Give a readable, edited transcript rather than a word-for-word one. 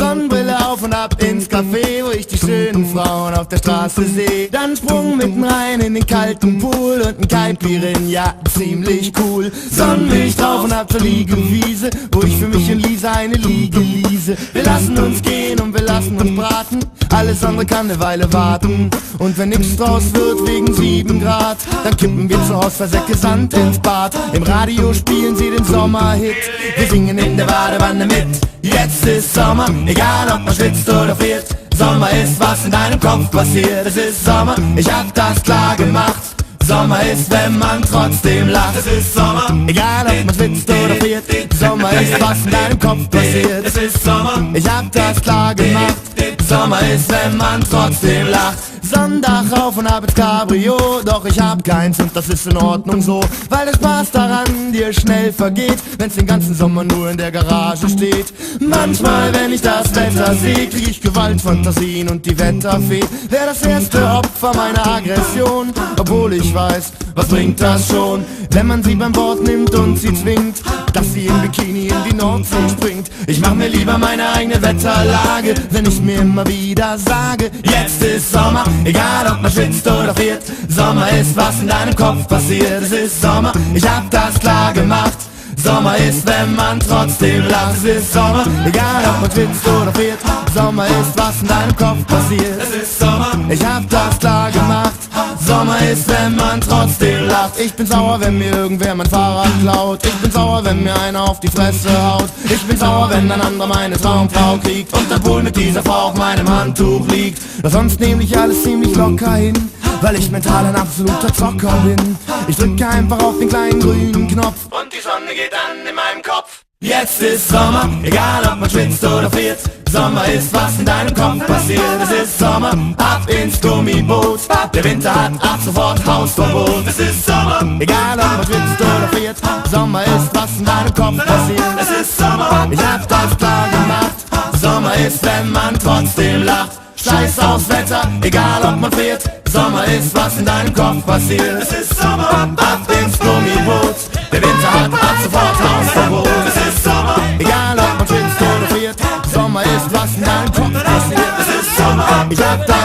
Sonnenbrille auf und ab ins Café, wo ich die schönen Frauen auf der Straße sehe. Dann Sprung mitten rein in den kalten Pool und ein Caipirin, ja, ziemlich cool. Sonnenmilch drauf und ab zur Liegewiese, wo ich für mich und Lisa eine Liege liese. Wir lassen uns gehen und wir lassen uns braten, alles andere kann eine Weile warten. Und wenn nix draus wird wegen 7 Grad, dann kippen wir zu Hause Versäcke Sand ins Bad. Im Radio spielen sie den Sommerhit, wir singen in der Badewanne mit. Jetzt ist Sommer, egal ob man schwitzt oder friert. Sommer ist, was in deinem Kopf passiert. Es ist Sommer, ich hab das klar gemacht. Sommer ist, wenn man trotzdem lacht. Es ist Sommer, egal ob man schwitzt oder friert. Sommer ist, was in deinem Kopf passiert. Es ist Sommer, ich hab das klar gemacht. Sommer ist, wenn man trotzdem lacht. Sonntag auf und ab ins Cabrio, doch ich hab keins und das ist in Ordnung so, weil der Spaß daran dir schnell vergeht, wenn's den ganzen Sommer nur in der Garage steht. Manchmal, wenn ich das Wetter seh, krieg ich Gewaltfantasien und die Wetterfee wär das erste Opfer meiner Aggression, obwohl ich weiß, was bringt das schon, wenn man sie beim Wort nimmt und sie zwingt, dass sie im Bikini in die Nordsee springt. Ich mach mir lieber meine eigene Wetterlage, wenn ich mir immer wieder sage, jetzt ist Sommer, egal ob man schwitzt oder friert. Sommer ist, was in deinem Kopf passiert. Es ist Sommer, ich hab das klar gemacht. Sommer ist, wenn man trotzdem lacht. Es ist Sommer, egal ob man schwitzt oder friert. Sommer ist, was in deinem Kopf passiert. Es ist Sommer, ich hab das klar gemacht. Sommer ist, wenn man trotzdem lacht. Ich bin sauer, wenn mir irgendwer mein Fahrrad klaut. Ich bin sauer, wenn mir einer auf die Fresse haut. Ich bin sauer, wenn ein anderer meine Traumfrau kriegt und der Pool mit dieser Frau auf meinem Handtuch liegt. Doch sonst nehm ich alles ziemlich locker hin, weil ich mental ein absoluter Zocker bin. Ich drücke einfach auf den kleinen grünen Knopf und die Sonne geht an in meinem Kopf. Jetzt ist Sommer, egal ob man schwitzt oder friert. Sommer ist, was in deinem Kopf passiert. Es ist Sommer, ab ins Gummiboot. Der Winter hat ab sofort Hausverbot. Es ist Sommer, egal ob man schwitzt oder friert. Sommer ist, was in deinem Kopf passiert. Es ist Sommer, ich hab das klar gemacht. Sommer ist, wenn man trotzdem lacht. Scheiß aufs Wetter, egal ob man friert. Sommer ist, was in deinem Kopf passiert. Es ist Sommer, ab ins Gummiboot. Der Winter hat ab sofort Hausverbot. Es ist Sommer, egal ob man schwitzt oder friert. Sommer ist, was in deinem Kopf passiert. Es ist Sommer, ich hab das